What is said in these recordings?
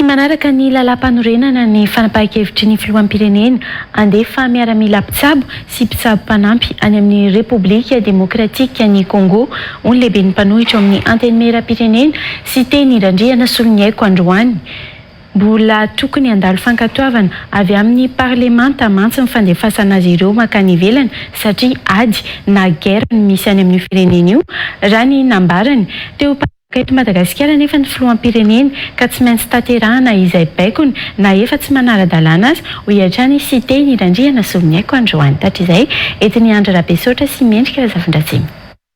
manaraka ny lalam-panorenana ny fanapahan-kevitry ny filoham-pirenena andefa miaramila mpitsabo sy mpitsabo mpanampy any amin'ny Repoblika Demokratika ny Congoony lehibe ny mpanohitra amin'ny anteny meram-pirenena sy teny randriana solonyaiko androany. Mbola tokony andalo fankatoavana avy amin'ny parlemanta mantsy mifandefasana azy ireo makany ivelany satria ady na guerre misy any amin'ny firenena io raha ny nambarany teo eto Madagasikara nefa ny filoham-pirenena ka tsy maintsy tanterahana izay baikony na efa tsy manara-dalàna azy ho iatrany sy teny randriana solonyaiko androany. Tatrizay etiny Andra Rabesotra sy mendrika Razafindratsimy.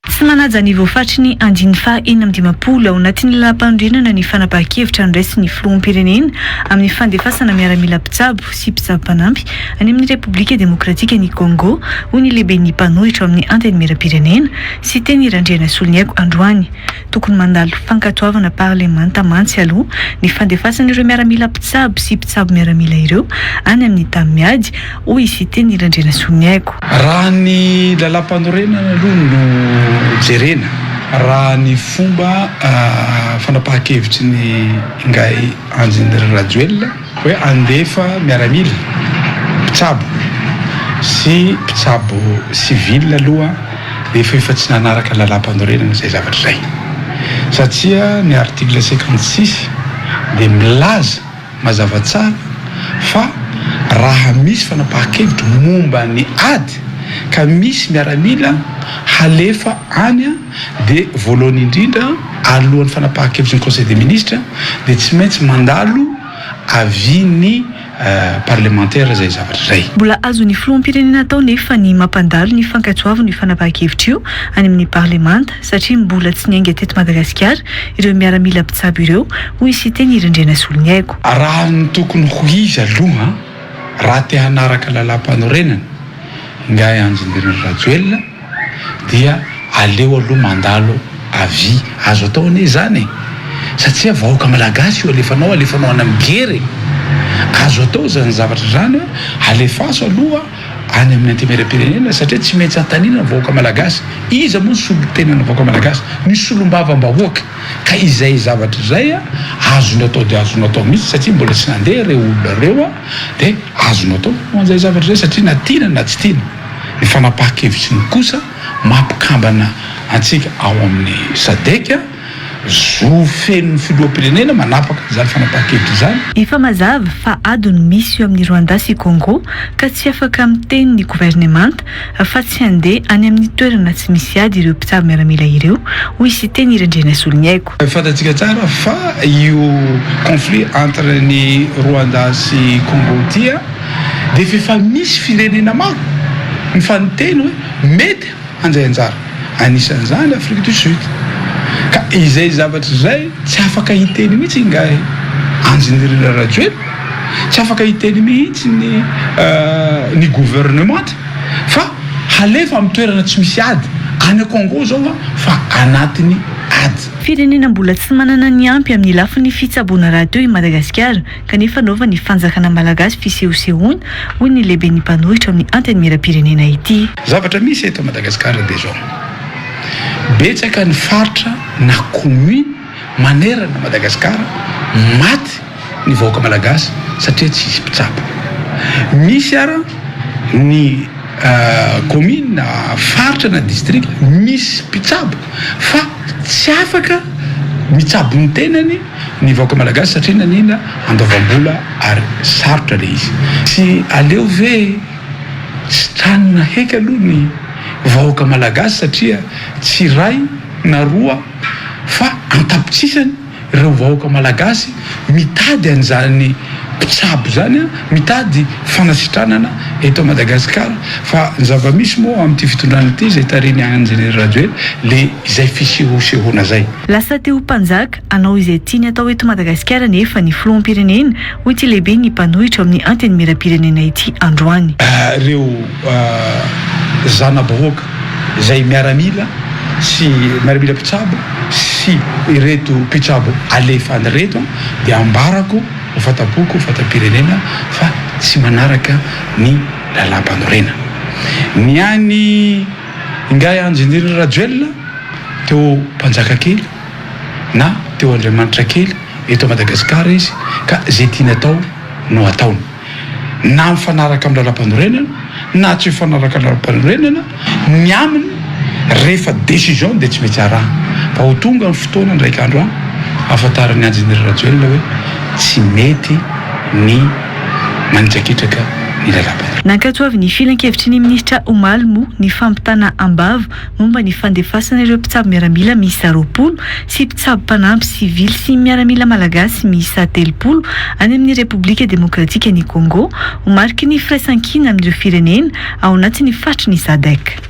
Tsy manaja ny voafatry ny andiny fa 150 ao anatin'ny lalam-panorenana ny fanapahan-kevitra niraisy ny filoham-pirenena amin'ny fandefasana miaramila mpitsabo sy mpitsabo mpanampy any amin'ny Repoblika Demokratika ny Congo hoy ny lehibe ny mpanohitra amin'ny anteny meram-pirenena sy teny randriana solonyaiko androany. Tokony mandalo fankatoavana parlemanta mantsy aloha ny fandefasana ireo miaramila mpitsabo sy mpitsabo miaramila ireo any amin'ny tany miady hoy sy teny randriana solonyaiko. Raha ny lalam-panorenana aloha no jerena raha ny fomba fanapahan-kevitry ny ingay Anjindry Rajoelina hoe andefa miaramila mpitsabo sy mpitsabo civil aloha dia efa tsy nanaraka lalam-panorenana izay zavatra izay satria ny article 56 dia milaza mazava tsara fa raha misy fanapahan-kevitry momba ny ady ka misy miaramila halefa anya dia voalohany indrindra alohan'ny fanapahan-kevitry ny conseil des ministres dia tsy maintsy mandalo aviany parlementaire zay zavatra zay. Mbola azo ny filoham-pirenena tao nefa ny mampandalo ny fankatoavana ny fanapahan-kevitra io any amin'ny parlemanta satria mbola tsy niainga teto Madagasikara ireo miaramila mpitsabo ireo hoy sy teny randriana solonyaiko. Raha ny tokony ho izy aloha raha te hanaraka lalam-panorenana ingay Anjindry Rajoelina dia aleo aloha mandalo avy azo atao ane zany satria vahoaka malagasy io alefanao any amin'ny gere azo atao zany zavatra zany alefaso aloha any amin'ny anteny meram-pirenena satria tsy maintsy antanina vahoaka malagasy iza moa ny solo-tenana vahoaka malagasy ny solom-bava-mbahoaka ka izay zavatra zay azony atao dia azony atao mihitsy satria mbola tsy nandeha reo olona reo dia azony atao an'izay zavatra zay satria na tiana na tsy tiana ny fanapahan-kevitry ny kosa mampikambana antsika ao amin'ny sadeka zo feno filoham-pirenena manapaka zany fanapahan-kevitra zany. Efa mazava fa adiny misy eo amin'ny Rwanda sy Congo ka tsy afaka miteny ny gouvernemanta fa tsy handeha any amin'ny toerana tsy misy ady ireo mpitsabo miaramila ireo hoy sy teny randriana solonyaiko. Fantatsika tsara fa io conflit entre ny Rwanda sy Congo tia dia efa misy firenena maro mifaniteny hoe mety anjay anjara anisan'izany Afrique du Sud ka izay zavatra zay tsy afaka hiteny mihitsy ingay Anjindry Rajoelina tsy afaka hiteny mihitsy ny gouvernement fa halefa amin'ny toerana tsy misy ady any Congo zao fa anatiny ady. Firenena mbola tsy manana ny ampy amin'ny lafin'ny fitsaboana raha teo i Madagasikara kanefa nova ny fanjakana malagasy fisehosehoana hoy ny lehibe ny mpanohitra amin'ny anteny meram-pirenena ity. Zavatra misy eto Madagasikara dia zao betsaka ny faritra na commune manerana Madagasikara maty ny vahoaka malagasy satria tsy misy mpitsabo. Misy ara ny commune na faritra na district misy mpitsabo fa tsy afaka mitsabo ny tenany ny vahoaka malagasy satria nanina andoavam-bola ary sarotra le izy. Tsy aleo ve tsy tranona heky aloha ny vahoaka malagasy satria tsy ray na roa fa antapotsisany ireo vahoaka malagasy mitady an'izany mpitsabo zany mitady fanasitranana eto Madagasikara fa ny zava-misy moa amin'ity fitondrana ity zay tariny Anjindry Rajoelina le izay fisehosehoana zay. Lasa teo mpanjaka anao izay tiany atao eto Madagasikara nefa ny filoham-pirenena hoy ity lehibe ny mpanohitra amin'ny anteny meram-pirenena ity androany. Reo zana-bahoaka izay miaramila sy miaramila mpitsabo sy ireto mpitsabo alefa ny reto dia ambarako ho fatapoko ho fatam-pirenena fa tsy manaraka ny lalam-panorenana. Ny any ingay Anjindry Rajoelina teo mpanjaka kely na teo Andriamanitra kely eto Madagasikara izy ka zay tiana atao no ataony na mifanaraka amin'ny lalam-panorenana na tsy mifanaraka amin'ny lalam-panorenana ny aminy rehefa décision dia tsy mety araha fa ho tonga ny fotoana ndraiky andro ahafantarany Ingénieur Rajoelina hoe tsy mety ny manitsakitraka ny lalam-panorenana. Nankatoavy ny filan-kevitry ny ministra Omalmo ny fampitana ambava momba ny fandefasana ireo mpitsabo miaramila miisa 20 sy mpitsabo mpanampy sivily sy miaramila malagasy miisa 30 any amin'ny Repoblika Demokratika ny Congo ho mariky ny firaisankina amin'ireo firenena ao anatin'ny fatry ny SADC.